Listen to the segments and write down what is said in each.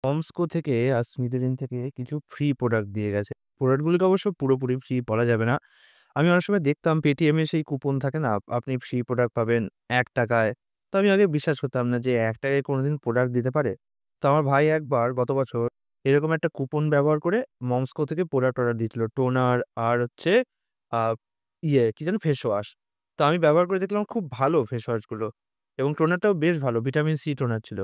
কমস্কো থেকে আর স্মিথেরিন থেকে কিছু ফ্রি প্রোডাক্ট দিয়ে গেছে। প্রোডাক্টগুলোকে অবশ্য পুরোপুরি ফ্রি বলা যাবে না। আমি অনেক সময় দেখতাম পেটিএম এ সেই কুপন থাকে না? আপনি ফ্রি প্রোডাক্ট পাবেন ৳১ তো আমি আগে বিশ্বাস করতাম না যে ৳১ কোনোদিন প্রোডাক্ট দিতে পারে? তো আমার ভাই একবার গত বছর এরকম একটা কুপন ব্যবহার করে মমস্কো থেকে প্রোডাক্ট অর্ডার দিয়েছিল। টোনার আর হচ্ছে আ কি যেন? Face wash. তো আমি ব্যবহার করে দেখলাম খুব ভালো ফেস ওয়াশগুলো এবং টোনারটাও বেশ ভালো। ভিটামিন সি টোনার ছিল।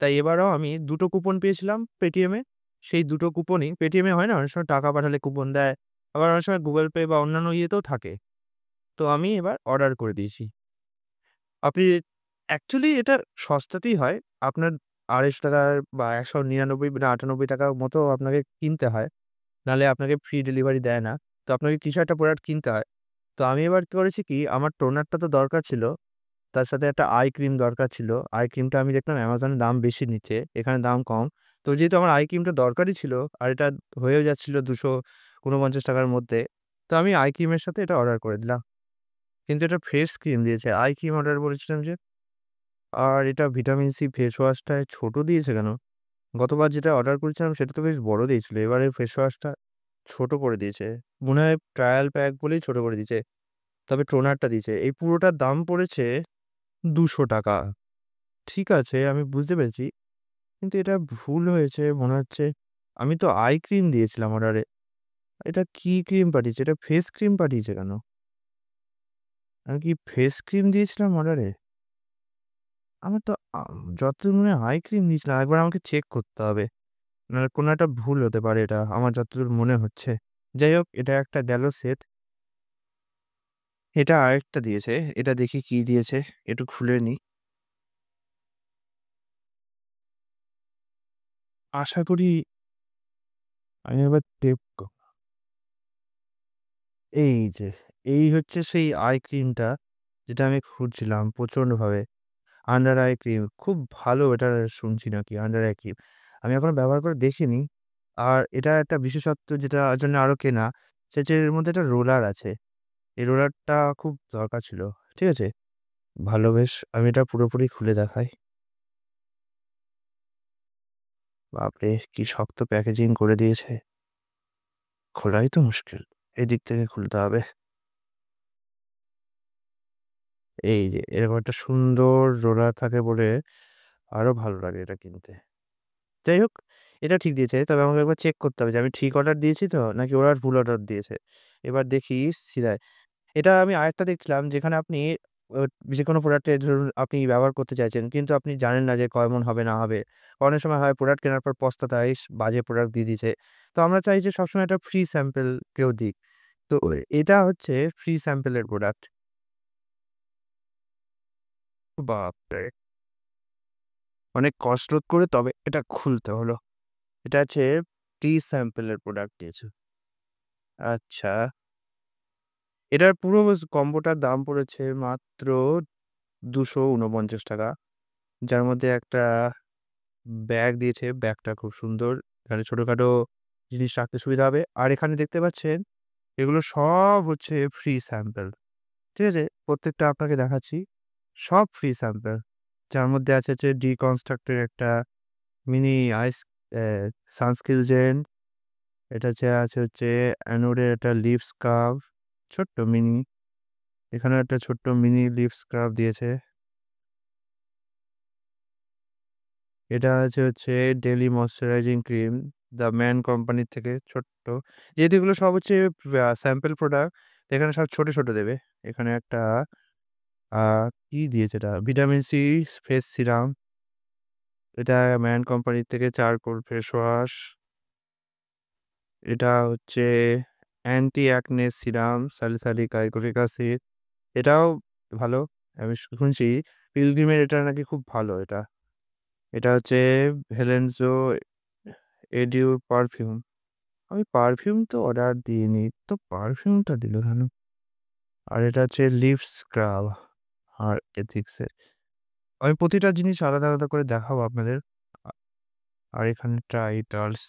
তাই এবারও আমি ২ টো কুপন পেয়েছিলাম পেটিএমে। সেই ২ টো কুপনই পেটিএমে হয় না? অনেক সময় টাকা পাঠালে কুপন দেয়। আবার অনেক সময় গুগল পে বা অন্যান্য ইয়েতেও থাকে। তো আমি এবার অর্ডার করে দিয়েছি। আপনি অ্যাকচুয়ালি এটা সস্তাতেই হয়। আপনার ৳২৫০ বা ৳১৯৯ না ৳৯৮ মতো আপনাকে কিনতে হয়। নাহলে আপনাকে ফ্রি ডেলিভারি দেয় না। তো আপনাকে কিছু একটা প্রোডাক্ট কিনতে হয়। তো আমি এবার করেছি কি আমার টোনারটা তো দরকার ছিল। তার সাথে একটা আই ক্রিম দরকার ছিল। আই ক্রিমটা আমি দেখলাম Amazon এ দাম বেশি নিচ্ছে, এখানে দাম কম। তো যেহেতু আমার আই ক্রিমটা দরকারই ছিল আর এটা হয়েও যাচ্ছিল ৳২৪৯ র মধ্যে। তো আমি আই ক্রিমের সাথে এটা অর্ডার করে দিলাম। কিন্তু এটা ফেস ক্রিম দিয়েছে। আই ক্রিম অর্ডার করেছিলাম যে। আর এটা ভিটামিন সি ফেস ওয়াশটায় ছোট দিয়েছে কেন? গতবার যেটা অর্ডার করেছিলাম সেটা তো বেশ বড় দিয়েছিল। এবারের ফেস ওয়াশটা ছোট করে দিয়েছে। মনে হয় ট্রায়াল প্যাক বলেই ছোট করে দিয়েছে। তবে টোনারটা দিয়েছে। এই পুরোটার দাম পড়েছে ৳২০০। ঠিক আছে, আমি বুঝতে পেরেছি। কিন্তু এটা ভুল হয়েছে মনে হচ্ছে। আমি তো আই ক্রিম দিয়েছিলাম অর্ডারে। এটা কি ক্রিম পাঠিয়েছে? এটা ফেস ক্রিম পাঠিয়েছে কেন? আমি কি ফেস ক্রিম দিয়েছিলাম অর্ডারে? আমার তো যতদূর মনে হয় আই ক্রিম দিয়েছিলাম। একবার আমাকে চেক করতে হবে। নাহলে কোনো একটা ভুল হতে পারে এটা। আমার যতদূর মনে হচ্ছে। যাই হোক এটা একটা গেল সেট। এটা আরেকটা দিয়েছে। এটা দেখি কি দিয়েছে? একটু খুলে নিই। আশা করি আমি এবার টেপ এই যে, এই হচ্ছে সেই আই ক্রিমটা যেটা আমি খুঁজছিলাম প্রচন্ডভাবে। Under eye cream. খুব ভালো এটা শুনছি নাকি আন্ডার আই ক্রিম। আমি এখনো ব্যবহার করে দেখিনি। আর এটা একটা বিশেষত্ব যেটার জন্য আরো কেনা, সেটা হচ্ছে এর মধ্যে একটা রোলার আছে। এই রোলারটা খুব দরকার ছিল। ঠিক আছে? ভালো বেশ আমি এটা পুরোপুরি খুলে দেখাই। বাপরে! কি শক্ত প্যাকেজিং করে দিয়েছে। খোলাই তো মুশকিল। এদিক থেকে খুলতে হবে। এই যে এরকম একটা সুন্দর রোলার থাকে বলে আরো ভালো লাগে এটা কিনতে। যাই হোক, এটা ঠিক দিয়েছে। তবে আমাকে একবার চেক করতে হবে যে আমি ঠিক অর্ডার দিয়েছি তো নাকি ওরা ভুল অর্ডার দিয়েছে। এবার দেখি সিলায়। এটা আমি আরেকটা দেখছিলাম যেখানে আপনি ও যেকোনো প্রোডাক্টে ধরুন আপনি ব্যবহার করতে চাইছেন কিন্তু আপনি জানেন না যে কেমন হবে না হবে। অনেক সময় হয় প্রোডাক্ট কেনার পর পস্তাতে হয়, বাজে প্রোডাক্ট দিয়ে দিয়েছে। তো আমরা চাই যে সবসময় একটা ফ্রি স্যাম্পল কেউ দিক। তো এটা হচ্ছে ফ্রি স্যাম্পল এর প্রোডাক্ট। বাপরে! অনেক কসরত করে তবে এটা খুলতে হলো। এটা হচ্ছে টি স্যাম্পল এর প্রোডাক্ট দিয়েছে। আচ্ছা। এটার পুরো কম্বোটার দাম পড়েছে মাত্র ৳২৪৯ যার মধ্যে একটা ব্যাগ দিয়েছে। ব্যাগটা খুব সুন্দর। এখানে ছোটখাটো জিনিস রাখতে সুবিধা হবে। আর এখানে দেখতে পাচ্ছেন এগুলো সব হচ্ছে ফ্রি স্যাম্পল। ঠিক আছে? প্রত্যেকটা আপনাকে দেখাচ্ছি। সব ফ্রি স্যাম্পল। যার মধ্যে আছে হচ্ছে ডিকনস্ট্রাক্ট এর একটা মিনি আইস অ্যা সানস্ক্রিন জেল। এটা আছে হচ্ছে অ্যানোডের একটা লিপ স্কার্ফ, ছোট্ট মিনি। এখানেও একটা ছোট্ট মিনি লিপ স্কার্ফ দিয়েছে। এটা হচ্ছে daily moisturising cream, the man কোম্পানির থেকে ছোট্ট। যেহেতু এগুলো সব হচ্ছে স্যাম্পল প্রোডাক্ট, এখানে সব ছোট, ছোট দেবে। এখানে একটা আ কি দিয়েছে এটা? Vitamin C face serum. এটা ম্যান কোম্পানির থেকে চারকোল ফেস ওয়াশ। এটা হচ্ছে anti acne serum, salicylic iconic acid. এটাও ভালো। আমি শুনছি পিলগ্রিমের এটা নাকি খুব ভালো এটা। এটা হচ্ছে ভেলেনজো এডিউ পারফিউম। আমি পারফিউম তো অর্ডার দিইনি। তো পারফিউমটা দিল কেন? আর এটা হচ্ছে লিপ স্ক্রাব আর এথিক্স এর। আমি প্রতিটা জিনিস আলাদা, আলাদা করে দেখাবো আপনাদের। আ আর এখানে টাইটালস।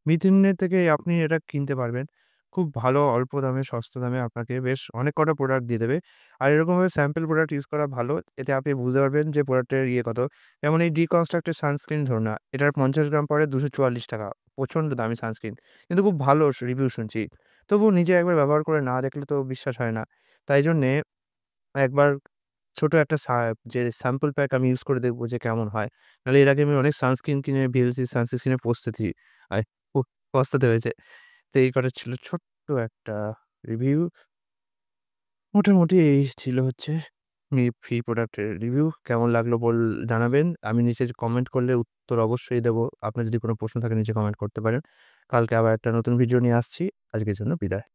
মিথিনের থেকে আপনি এটা কিনতে পারবেন। খুব ভালো অল্প দামে সস্তা দামে আপনাকে বেশ অনেক কটা প্রোডাক্ট দিয়ে দেবে। আর এরকমভাবে স্যাম্পল প্রোডাক্ট ইউজ করা ভালো। এতে আপনি বুঝতে পারবেন যে প্রোডাক্টের ইয়ে কত। যেমন এই ডিকনস্ট্রাক্টের সানস্ক্রিন ধরুন না, এটার ৫০ গ্রাম পড়ে ৳২৪৪। প্রচণ্ড দামি সানস্ক্রিন। কিন্তু খুব ভালো রিভিউ শুনছি। তবুও নিজে একবার ব্যবহার করে না দেখলে তো বিশ্বাস হয় না। তাই জন্যে একবার ছোট একটা যে স্যাম্পল প্যাক আমি ইউজ করে দেখব যে কেমন হয়। নাহলে এর আগে আমি অনেক সানস্ক্রিন কিনে VLC সানস্ক্রিন এ পস্তেছি। আই প পস্তাতে হয়েছে। তো এই কটা ছিল ছোট্ট একটা রিভিউ। মোটামুটি এই ছিল হচ্ছে ফ্রি প্রোডাক্টের রিভিউ। কেমন লাগলো জানাবেন। আমি নিচে কমেন্ট করলে উত্তর অবশ্যই দেব। আপনার যদি কোনো প্রশ্ন থাকে নিচে কমেন্ট করতে পারেন। কালকে আবার একটা নতুন ভিডিও নিয়ে আসছি। আজকের জন্য বিদায়।